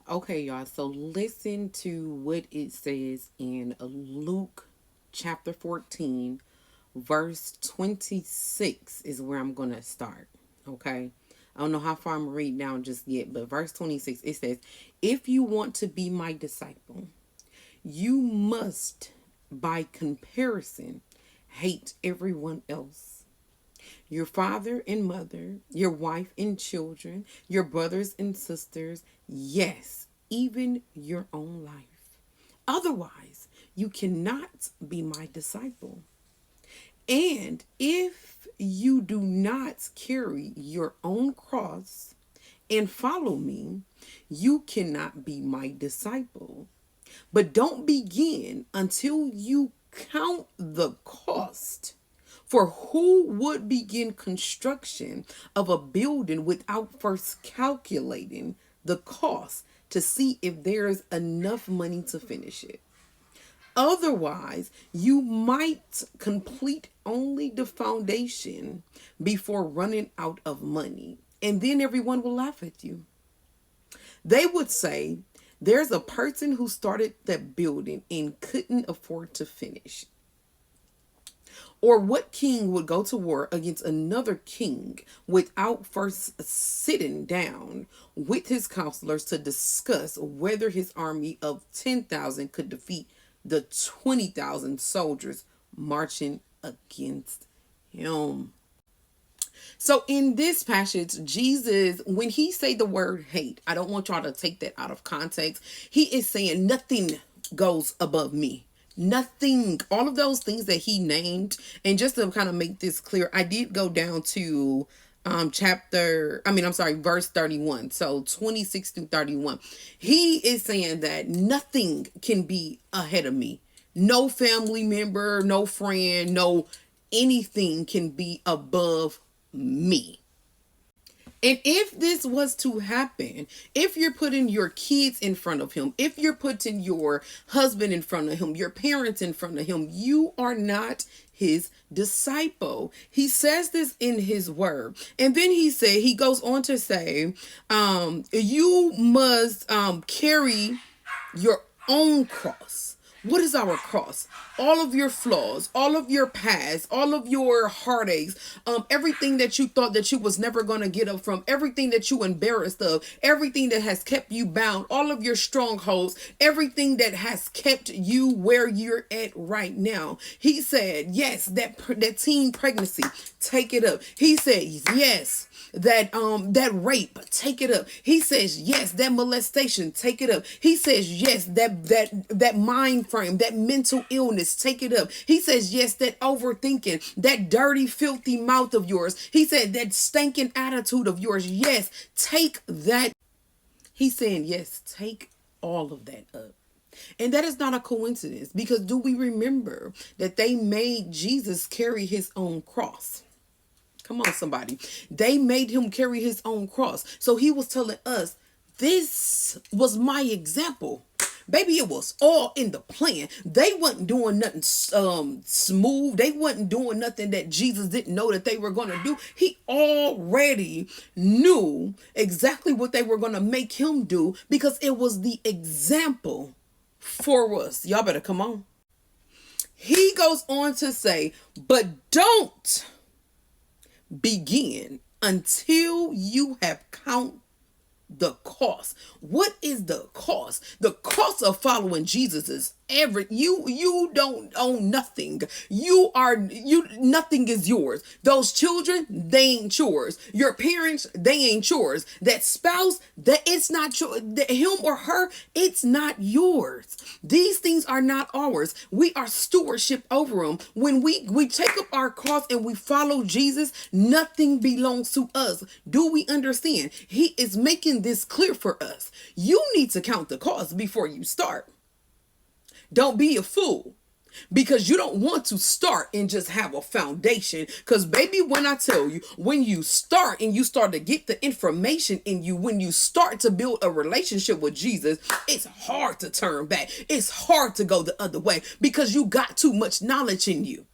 Okay, y'all. So listen to what it says in Luke chapter 14, verse 26 is where I'm going to start. Okay. I don't know how far I'm reading down just yet, but verse 26 it says, "If you want to be my disciple, you must, by comparison, hate everyone else. Your father and mother, your wife and children, your brothers and sisters, yes, even your own life. Otherwise, you cannot be my disciple. And if you do not carry your own cross and follow me, you cannot be my disciple. But don't begin until you count the cost. For who would begin construction of a building without first calculating the cost to see if there's enough money to finish it? Otherwise, you might complete only the foundation before running out of money, and then everyone will laugh at you. They would say, there's a person who started that building and couldn't afford to finish. Or what king would go to war against another king without first sitting down with his counselors to discuss whether his army of 10,000 could defeat the 20,000 soldiers marching against him? So in this passage, Jesus, when he say the word hate, I don't want y'all to take that out of context. He is saying nothing goes above me. Nothing, all of those things that he named. And just to kind of make this clear, I did go down to verse 31. So 26 through 31. He is saying that nothing can be ahead of me. No family member, no friend, no anything can be above me. And if this was to happen, if you're putting your kids in front of him, if you're putting your husband in front of him, your parents in front of him, you are not his disciple. He says this in his word. And then he goes on to say, you must carry your own cross. What is our cross? All of your flaws, all of your past, all of your heartaches, everything that you thought that you was never going to get up from, everything that you embarrassed of, everything that has kept you bound, all of your strongholds, everything that has kept you where you're at right now. He said, yes, that teen pregnancy, take it up. He said, yes, that rape, take it up. He says, yes, that molestation, take it up. He says, yes, that mind frame, that mental illness, take it up. He says, yes, that overthinking, that dirty, filthy mouth of yours. He said, that stinking attitude of yours. Yes, take that. He's saying, yes, take all of that up. And that is not a coincidence, because do we remember that they made Jesus carry his own cross? Come on, somebody. They made him carry his own cross. So he was telling us, this was my example. Baby, it was all in the plan. They wasn't doing nothing smooth. They wasn't doing nothing that Jesus didn't know that they were going to do. He already knew exactly what they were going to make him do, because it was the example for us. Y'all better come on. He goes on to say, but don't begin until you have count the cost. What is the cost? The cost of following Jesus is you don't own nothing. Nothing is yours. Those children, they ain't yours. Your parents, they ain't yours. That spouse, that it's not your, him or her, it's not yours. These things are not ours. We are stewardship over them. When we take up our cross and we follow Jesus, nothing belongs to us. Do we understand? He is making this clear for us. You need to count the cost before you start. Don't be a fool, because you don't want to start and just have a foundation. Because baby, when I tell you, when you start and you start to get the information in you, when you start to build a relationship with Jesus, it's hard to turn back. It's hard to go the other way, because you got too much knowledge in you.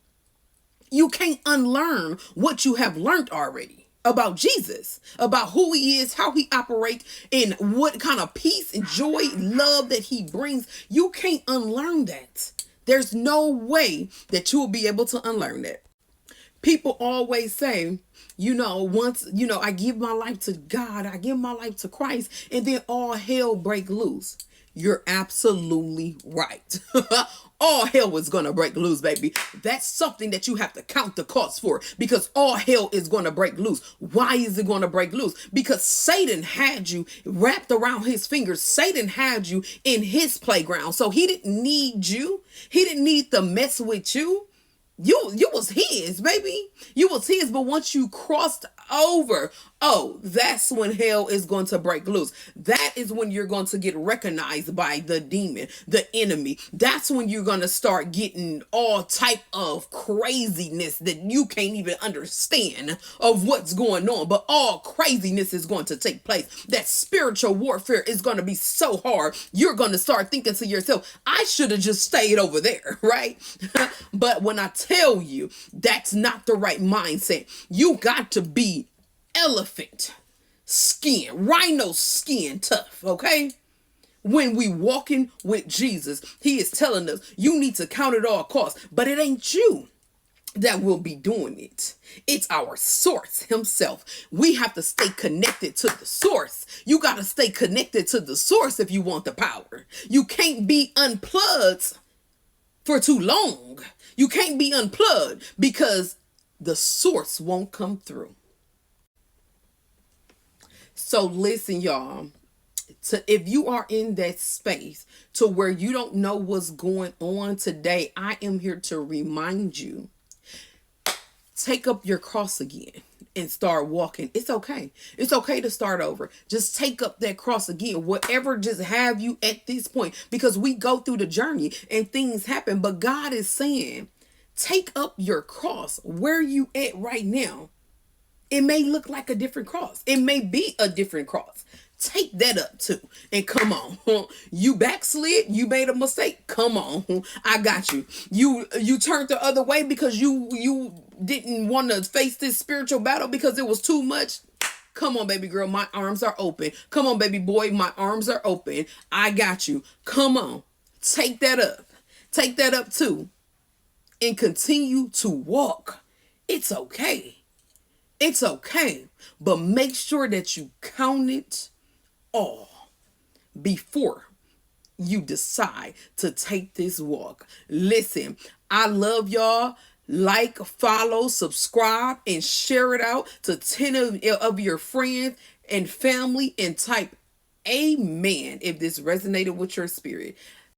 You can't unlearn what you have learned already. about Jesus, about who he is, how he operates, and what kind of peace and joy, love that he brings. You can't unlearn that. There's no way that you will be able to unlearn that. People always say, once, I give my life to God, I give my life to Christ, and then all hell break loose. You're absolutely right. All hell is going to break loose, baby. That's something that you have to count the cost for, because all hell is going to break loose. Why is it going to break loose? Because Satan had you wrapped around his fingers. Satan had you in his playground. So he didn't need you. He didn't need to mess with you. You was his, baby. You was his. But once you crossed over, that's when hell is going to break loose. That is when you're going to get recognized by the demon, the enemy. That's when you're going to start getting all type of craziness that you can't even understand of what's going on. But all craziness is going to take place. That spiritual warfare is going to be so hard. You're going to start thinking to yourself, I should have just stayed over there, right? But when I tell you, that's not the right mindset. You got to be elephant skin, rhino skin tough, okay? When we walking with Jesus, he is telling us you need to count it all costs, but it ain't you that will be doing it. It's our source himself. We have to stay connected to the source. You got to stay connected to the source if you want the power. You can't be unplugged for too long. You can't be unplugged because the source won't come through. So listen, y'all, if you are in that space to where you don't know what's going on today, I am here to remind you, take up your cross again and start walking. It's okay. It's okay to start over. Just take up that cross again. Whatever just have you at this point, because we go through the journey and things happen, but God is saying, take up your cross. Where you at right now? It may look like a different cross. It may be a different cross. Take that up too. And come on. You backslid. You made a mistake. Come on. I got you. You turned the other way because you didn't want to face this spiritual battle because it was too much. Come on, baby girl. My arms are open. Come on, baby boy. My arms are open. I got you. Come on. Take that up. Take that up too. And continue to walk. It's okay. It's okay, but make sure that you count it all before you decide to take this walk. Listen, I love y'all. Like, follow, subscribe, and share it out to 10 of your friends and family, and type amen if this resonated with your spirit.